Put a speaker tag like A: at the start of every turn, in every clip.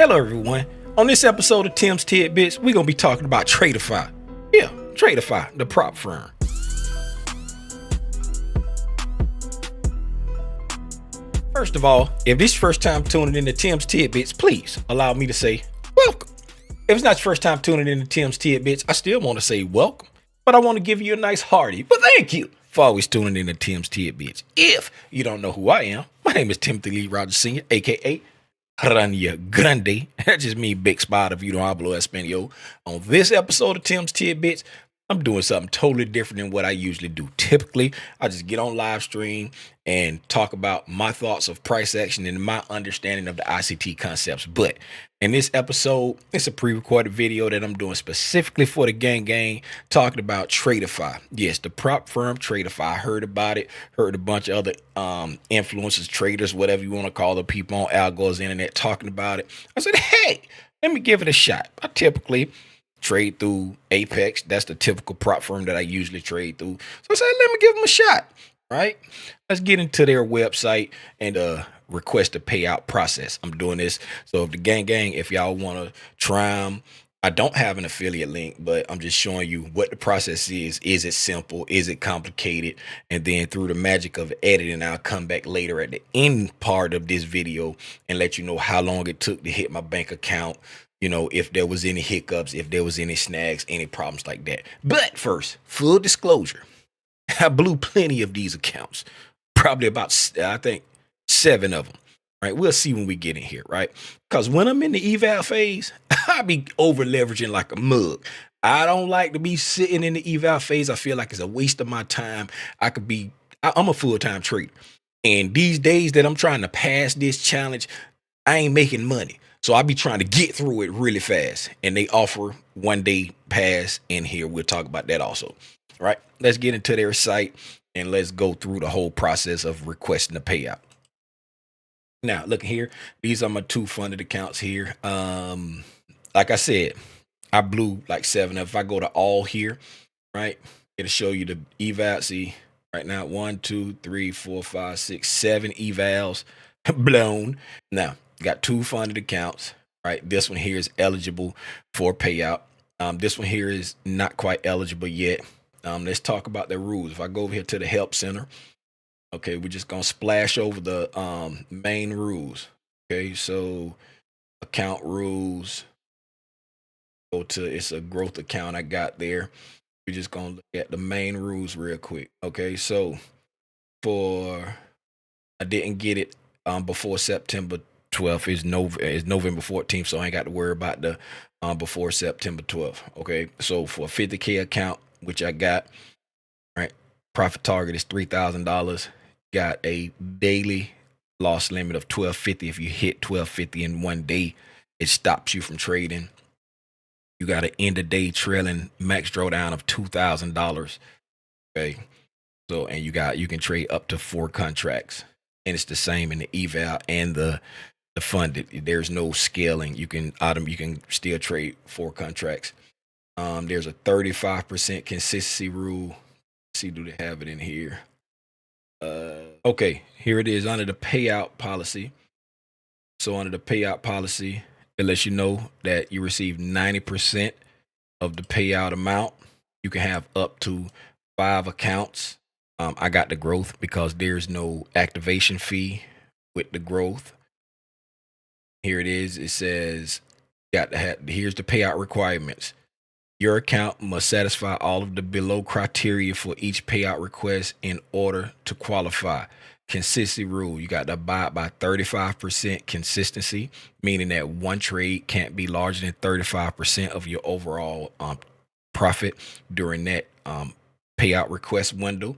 A: Hello everyone. On this episode of Tim's Tidbits, we're going to be talking about Tradeify. Yeah, Tradeify, the prop firm. First of all, if this is your first time tuning in to Tim's Tidbits, please allow me to say welcome. If it's not your first time tuning in to Tim's Tidbits, I still want to say welcome, but I want to give you a nice hearty, but thank you for always tuning in to Tim's Tidbits. If you don't know who I am, my name is Timothy Lee Rogers Sr., aka Rania Grande. That just means big spot if you don't hablo Espanol. On this episode of Tim's Tidbits, I'm doing something totally different than what I usually do. Typically, I just get on live stream and talk about my thoughts of price action and my understanding of the ICT concepts. But in this episode, it's a pre-recorded video that I'm doing specifically for the gang, talking about Tradeify. Yes, the prop firm Tradeify. I heard about it, heard a bunch of other influencers, traders, whatever you want to call the people on Algo's internet talking about it. I said, hey, let me give it a shot. I typically trade through Apex. That's the typical prop firm that I usually trade through. So I said, let me give them a shot, right? Let's get into their website and request a payout process. I'm doing this. So if the gang, if y'all want to try them, I don't have an affiliate link, but I'm just showing you what the process is. Is it simple? Is it complicated? And then through the magic of editing, I'll come back later at the end part of this video and let you know how long it took to hit my bank account. You know, if there was any hiccups, if there was any snags, any problems like that. But first, full disclosure, I blew plenty of these accounts, probably about, I think, 7 of them, right? We'll see when we get in here, right? Because when I'm in the eval phase, I be over leveraging like a mug. I don't like to be sitting in the eval phase. I feel like it's a waste of my time. I'm a full-time trader. And these days that I'm trying to pass this challenge, I ain't making money. So I be trying to get through it really fast. And they offer 1-day pass in here. We'll talk about that also. All right, let's get into their site and let's go through the whole process of requesting a payout. Now, look here. These are my 2 funded accounts here. Like I said, I blew like 7. If I go to all here, right, it'll show you the eval. See, right now, 1, 2, 3, 4, 5, 6, 7 evals blown. Now, got 2 funded accounts, right? This one here is eligible for payout. This one here is not quite eligible yet. Let's talk about the rules. If I go over here to the help center, okay, we're just gonna splash over the main rules. Okay, so account rules. Go to, it's a growth account I got there. We're just gonna look at the main rules real quick. Okay, so I didn't get it before September 12th. Is November 14th, so I ain't got to worry about the before September 12th. Okay, so for a 50K account, which I got, right, profit target is $3,000. Got a daily loss limit of $12.50. If you hit $12.50 in 1 day, it stops you from trading. You got an end of day trailing max drawdown of $2,000. Okay, so and you can trade up to 4 contracts, and it's the same in the eval and the funded. There's no scaling. You can still trade 4 contracts. There's a 35% consistency rule. Let's see, do they have it in here? Okay, here it is under the payout policy. So under the payout policy, it lets you know that you receive 90% of the payout amount. You can have up to 5 accounts. I got the growth because there's no activation fee with the growth. Here it is. It says, here's the payout requirements. Your account must satisfy all of the below criteria for each payout request in order to qualify. Consistency rule. You got to abide by 35% consistency, meaning that one trade can't be larger than 35% of your overall profit during that payout request window.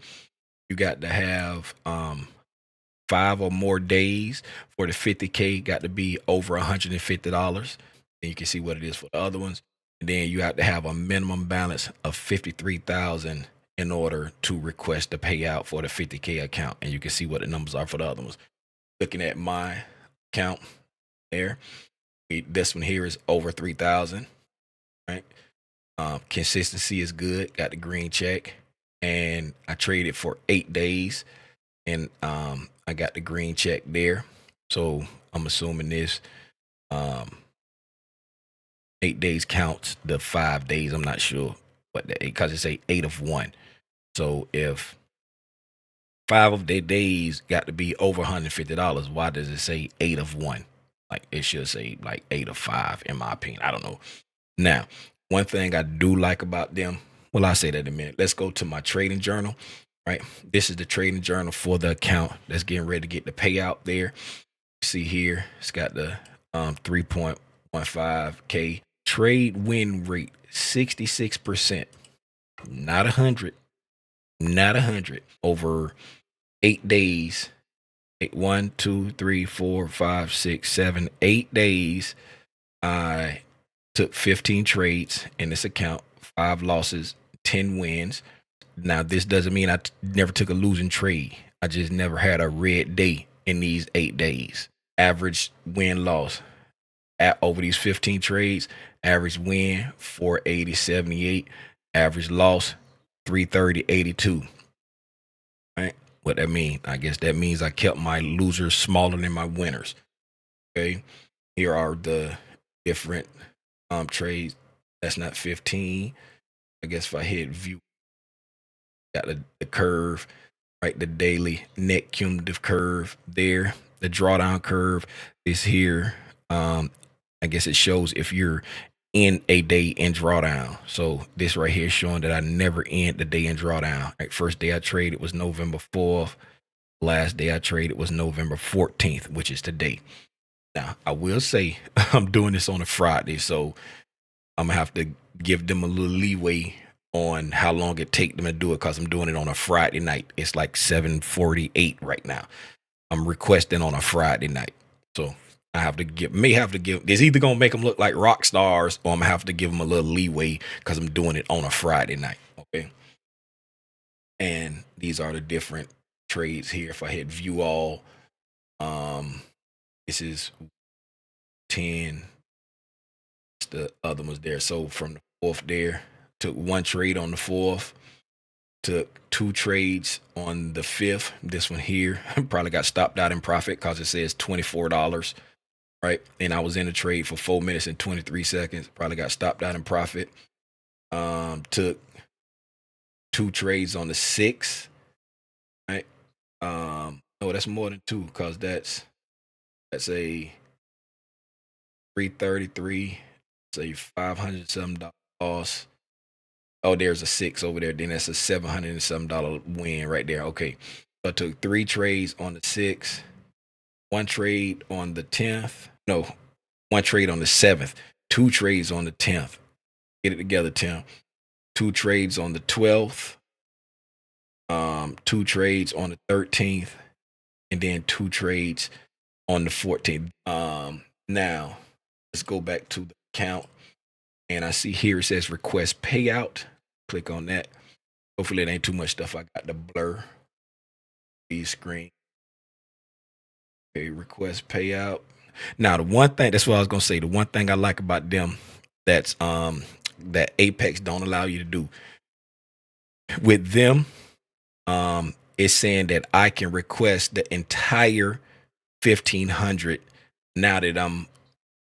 A: You got to have 5 or more days for the 50K. Got to be over $150. And you can see what it is for the other ones. And then you have to have a minimum balance of $53,000 in order to request the payout for the 50K account. And you can see what the numbers are for the other ones. Looking at my account there, this one here is over 3,000, right? Consistency is good. Got the green check, and I traded for 8 days, and I got the green check there. So I'm assuming this 8 days counts the 5 days. I'm not sure what that, because it's a 8 of 1. So if 5 of their days got to be over $150, why does it say 8 of 1? Like it should say like 8 of 5, in my opinion. I don't know. Now, one thing I do like about them, well, I'll say that in a minute. Let's go to my trading journal, right? This is the trading journal for the account that's getting ready to get the payout there. See here, it's got the 3.15K trade win rate, 66%, not 100, not 100 over 8 days. 1, 2, 3, 4, 5, 6, 7, 8 days. I took 15 trades in this account, 5 losses, 10 wins. Now, this doesn't mean I never took a losing trade. I just never had a red day in these 8 days. Average win loss over these 15 trades, average win 480.78, average loss 330.82. Right? What that mean? I guess that means I kept my losers smaller than my winners. Okay. Here are the different trades. That's not 15. I guess if I hit view, got the curve, right? The daily net cumulative curve there. The drawdown curve is here. I guess it shows if you're in a day in drawdown. So this right here is showing that I never end the day in drawdown. Right? First day I traded was November 4th. Last day I traded was November 14th, which is today. Now, I will say I'm doing this on a Friday, so I'm going to have to give them a little leeway on how long it take them to do it, because I'm doing it on a Friday night. It's like 7:48 right now. I'm requesting on a Friday night. So I have to give, it's either going to make them look like rock stars, or I'm going to have to give them a little leeway because I'm doing it on a Friday night. Okay. And these are the different trades here. If I hit view all, this is 10. The other ones there. So from the 4th there, took 1 trade on the 4th, took 2 trades on the 5th. This one here probably got stopped out in profit because it says $24, right? And I was in a trade for 4 minutes and 23 seconds. Probably got stopped out in profit. Took 2 trades on the 6th, right? No, that's more than 2, because that's a 333. Say $500 something loss. Oh, there's a 6 over there. Then that's a $700 and something win right there. Okay. So I took 3 trades on the 6th, 1 trade on the 10th. No, 1 trade on the 7th, 2 trades on the 10th. Get it together, Tim. 2 trades on the 12th, 2 trades on the 13th, and then 2 trades on the 14th. Now let's go back to the account, and I see here it says request payout. Click on that. Hopefully it ain't too much stuff I got to blur the screen. Okay, request payout. Now the one thing, that's what I was gonna say, the one thing I like about them that's that Apex don't allow you to do with them, it's saying that I can request the entire 1,500 now that I'm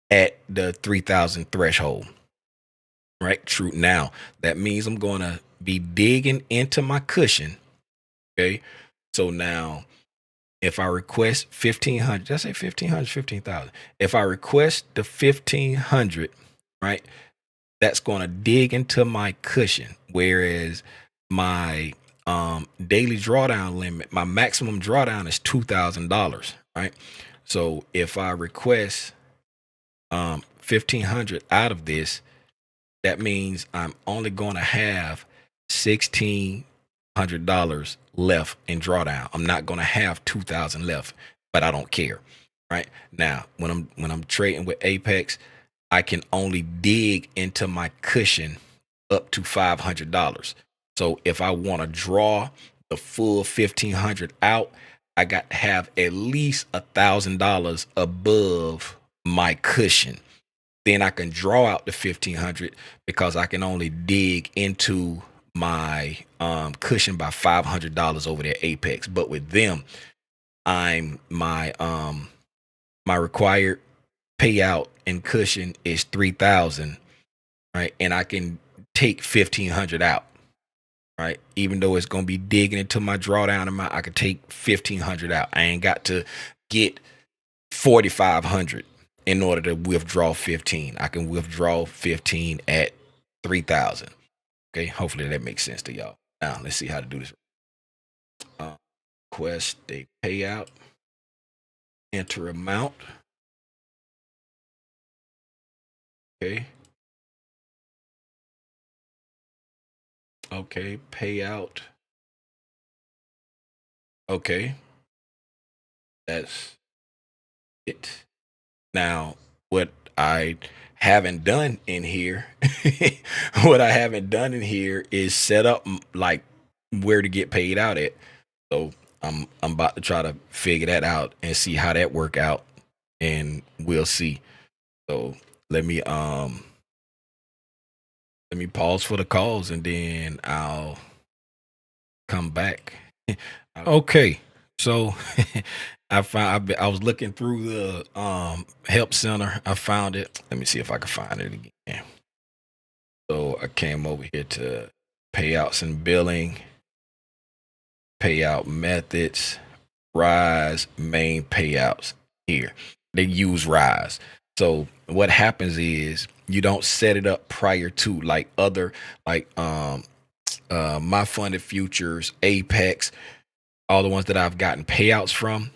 A: at the 3,000 threshold. Right? True. Now that means I'm gonna be digging into my cushion. Okay. So now if I request 1,500, did I say 1,500, 15,000? If I request the 1,500, right, that's gonna dig into my cushion. Whereas my daily drawdown limit, my maximum drawdown is $2,000, right? So if I request 1,500 out of this, that means I'm only going to have $1,600 left in drawdown. I'm not going to have 2,000 left, but I don't care. Right now, when I'm trading with Apex, I can only dig into my cushion up to $500. So if I want to draw the full 1,500 out, I got to have at least $1,000 above my cushion. Then I can draw out the 1,500 because I can only dig into my cushion by $500 over there Apex. But with them, I'm my required payout and cushion is 3,000, right? And I can take 1,500 out, right? Even though it's gonna be digging into my drawdown amount, I could take 1,500 out. I ain't got to get 4,500 in order to withdraw 15. I can withdraw 15 at 3,000. Okay, hopefully that makes sense to y'all. Now let's see how to do this. Request a payout, enter amount. Okay. Okay, payout. Okay, that's it. Now, what I haven't done in here, what I haven't done in here is set up like where to get paid out at. So I'm about to try to figure that out and see how that work out, and we'll see. So let me pause for the calls and then I'll come back. Okay, so I was looking through the help center. I found it. Let me see if I can find it again. So I came over here to payouts and billing, payout methods, Rise main payouts here. They use Rise. So what happens is you don't set it up prior to like other my funded futures, Apex, all the ones that I've gotten payouts from.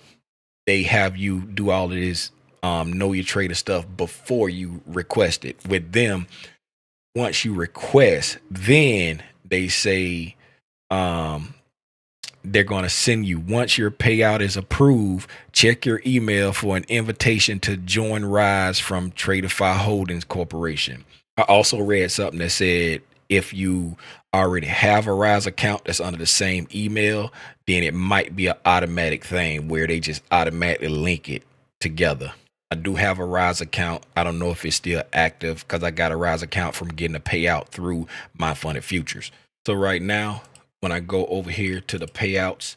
A: They have you do all of this know your trader stuff before you request it. With them, once you request, then they say they're going to send you, once your payout is approved, check your email for an invitation to join Rise from Tradeify Holdings Corporation. I also read something that said if you already have a Rise account that's under the same email, then it might be an automatic thing where they just automatically link it together. I do have a Rise account. I don't know if it's still active because I got a Rise account from getting a payout through my funded futures. So right now, when I go over here to the payouts,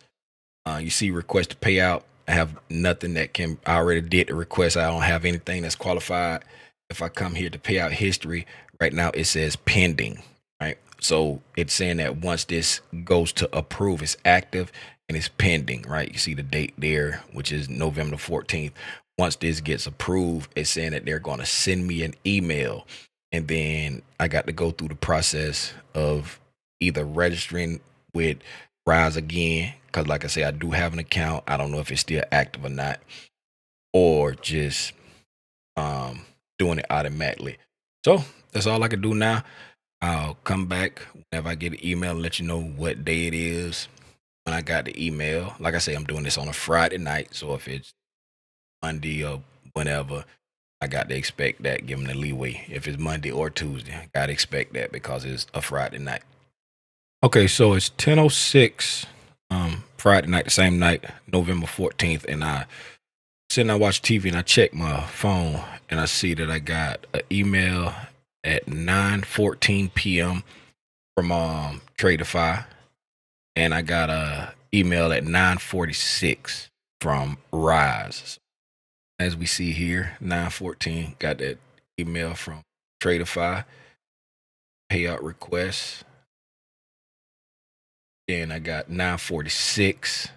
A: you see request to payout. I have nothing that can, I already did the request. I don't have anything that's qualified. If I come here to payout history, right now it says pending, right? So it's saying that once this goes to approve, it's active and it's pending, right? You see the date there, which is November 14th. Once this gets approved, it's saying that they're going to send me an email. And then I got to go through the process of either registering with Rise again, because like I say, I do have an account. I don't know if it's still active or not, or just doing it automatically. So that's all I can do now. I'll come back whenever I get an email and let you know what day it is when I got the email. Like I say, I'm doing this on a Friday night, so if it's Monday or whenever, I got to expect that, give them the leeway. If it's Monday or Tuesday, I got to expect that because it's a Friday night. Okay, so it's 10:06 Friday night, the same night, November 14th, and I watch TV and I check my phone and I see that I got an email at 9:14 p.m. from Tradeify, and I got a email at 9:46 from Rise. As we see here, 9:14, got that email from Tradeify, payout request. Then I got 9:46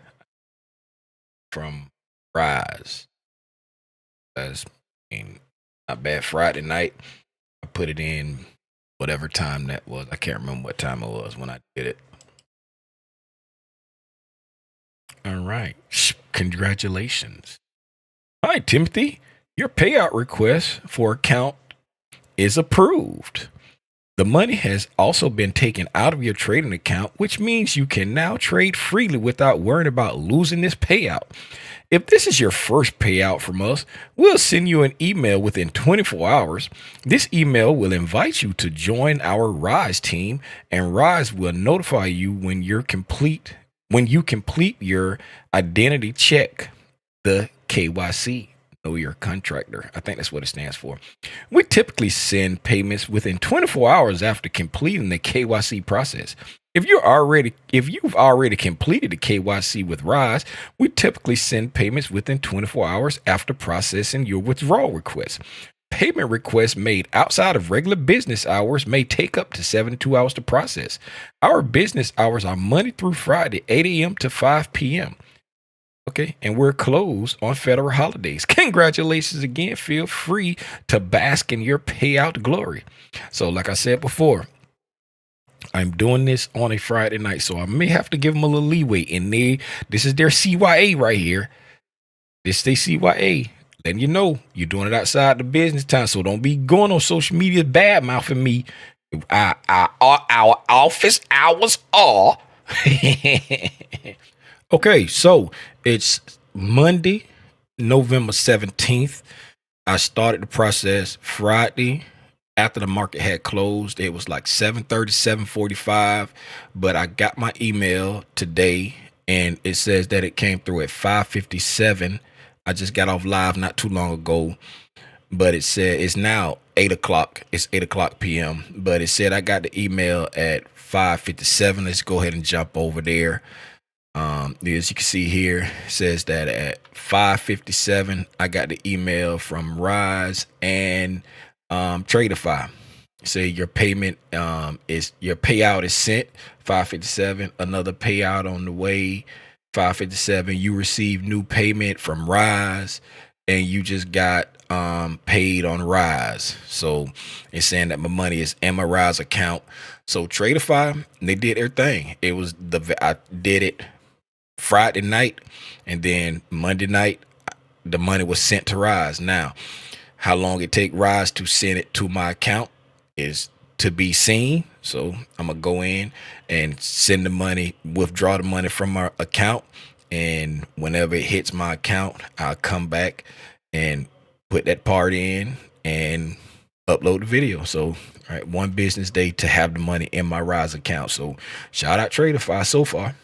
A: from Rise. That's not bad. Friday night, I put it in whatever time that was. I can't remember what time it was when I did it. All right. Congratulations. Hi, Timothy. Your payout request for account is approved. The money has also been taken out of your trading account, which means you can now trade freely without worrying about losing this payout. If this is your first payout from us, we'll send you an email within 24 hours. This email will invite you to join our Rise team, and Rise will notify you when you complete your identity check, the KYC. Know your contractor. I think that's what it stands for. We typically send payments within 24 hours after completing the KYC process. If you've already completed the KYC with Rise, we typically send payments within 24 hours after processing your withdrawal request. Payment requests made outside of regular business hours may take up to 72 hours to process. Our business hours are Monday through Friday, 8 a.m. to 5 p.m. Okay, and we're closed on federal holidays. Congratulations again. Feel free to bask in your payout glory. So, like I said before, I'm doing this on a Friday night, so I may have to give them a little leeway. And this is their CYA right here. This is their CYA. Letting you know you're doing it outside the business time, so don't be going on social media bad mouthing me. Our office hours are. Okay, so it's Monday, November 17th. I started the process Friday after the market had closed. It was like 7:30, 7:45, but I got my email today and it says that it came through at 5:57. I just got off live not too long ago, but it said it's now 8 o'clock. It's 8 o'clock p.m. But it said I got the email at 5:57. Let's go ahead and jump over there. As you can see here, it says that at 5:57, I got the email from Rise and Tradeify. Say your payment is your payout is sent. 5:57, another payout on the way. 5:57, you received new payment from Rise, and you just got paid on Rise. So it's saying that my money is in my Rise account. So Tradeify, they did their thing. I did it Friday night, and then Monday night the money was sent to Rise. Now, how long it take Rise to send it to my account is to be seen. So I'm gonna go in and send the money, withdraw the money from my account, and whenever it hits my account, I'll come back and put that part in and upload the video. So, all right, one business day to have the money in my Rise account. So shout out Tradeify so far.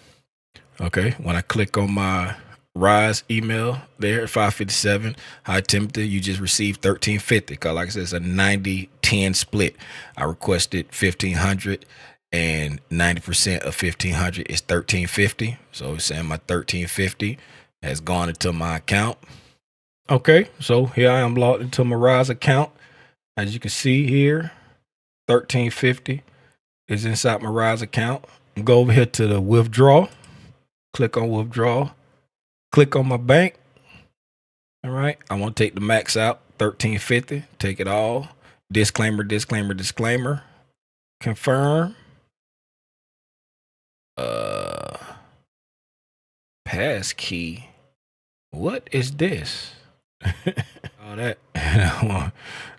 A: Okay, when I click on my Rise email there at 5:57, hi Timothy, you just received $13.50. Because like I said, it's a 90-10 split. I requested 1,500 and 90% of 1,500 is $13.50. So it's saying my $13.50 has gone into my account. Okay, so here I am logged into my Rise account. As you can see here, $13.50 is inside my Rise account. Go over here to the withdraw. Click on withdraw. Click on my bank. All right. I want to take the max out. $13.50. Take it all. Disclaimer, disclaimer, disclaimer. Confirm. Pass key. What is this? All that.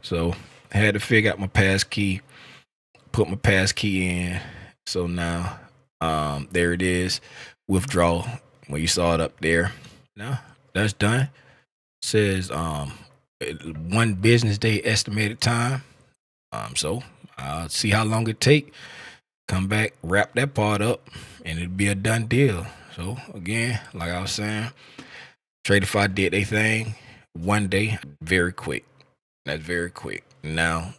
A: So I had to figure out my pass key. Put my pass key in. So now there it is. Withdraw. Well, you saw it up there. Now that's done. It says one business day estimated time. So I'll see how long it take. Come back, wrap that part up, and it'll be a done deal. So again, like I was saying, Tradeify did their thing one day, very quick. That's very quick. Now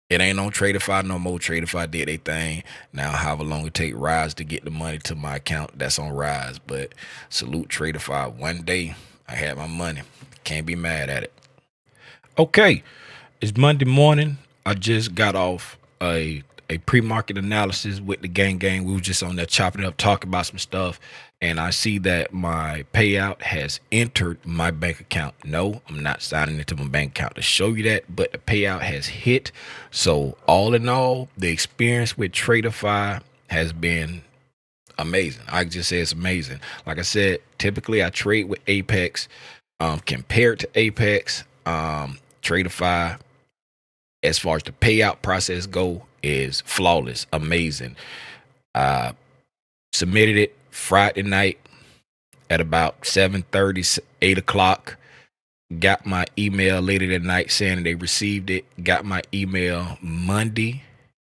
A: it ain't on Tradeify no more. Tradeify did their thing. Now, however long it take Rise to get the money to my account, that's on Rise. But salute Tradeify. One day, I had my money. Can't be mad at it. Okay, it's Monday morning. I just got off a pre-market analysis with the gang. We were just on there chopping it up, talking about some stuff. And I see that my payout has entered my bank account. No, I'm not signing into my bank account to show you that, but the payout has hit. So all in all, the experience with Tradeify has been amazing. I just say it's amazing. Like I said, typically I trade with Apex. Compared to Apex, Tradeify, as far as the payout process go, is flawless, amazing. Submitted it Friday night at about 7:30, 8 o'clock. Got my email later that night saying they received it. Got my email Monday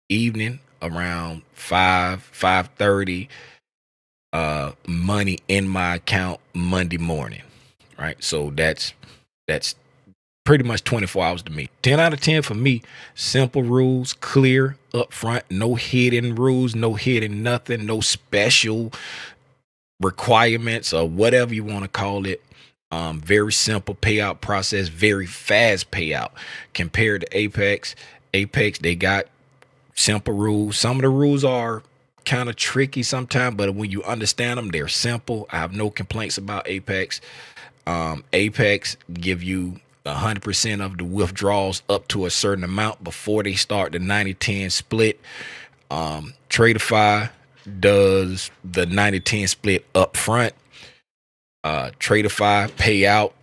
A: evening around 5:30. Money in my account Monday morning. Right, so that's pretty much 24 hours to me. 10 out of 10 for me. Simple rules, clear, upfront, no hidden rules, no hidden nothing, no special requirements or whatever you want to call it. Very simple payout process, very fast payout compared to Apex. Apex, they got simple rules. Some of the rules are kind of tricky sometimes, but when you understand them, they're simple. I have no complaints about Apex. Apex give you 100% of the withdrawals up to a certain amount before they start the 90-10 split. Tradeify does the 90-10 split up front. Tradeify pay out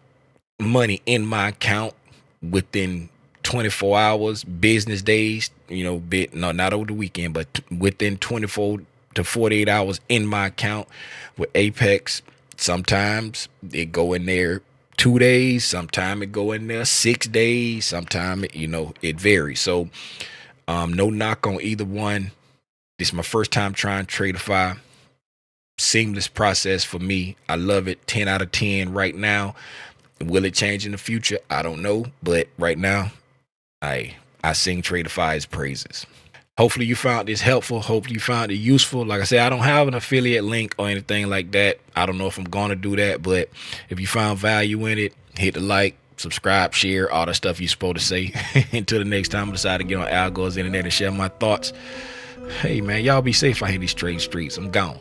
A: money in my account within 24 hours, business days, no, not over the weekend, but within 24 to 48 hours in my account. With Apex, sometimes it go in there 2 days, sometimes it go in there 6 days, sometimes it varies. So no knock on either one. This is my first time trying Tradeify. Seamless process for me. I love it. 10 out of 10 right now. Will it change in the future? I don't know, but right now I sing Tradeify's praises. Hopefully you found this helpful. Hopefully you found it useful. Like I said, I don't have an affiliate link or anything like that. I don't know if I'm going to do that, but if you found value in it, hit the like, subscribe, share, all the stuff you're supposed to say. Until the next time I decide to get on Algo's internet and share my thoughts. Hey man, y'all be safe out here in these strange streets. I'm gone.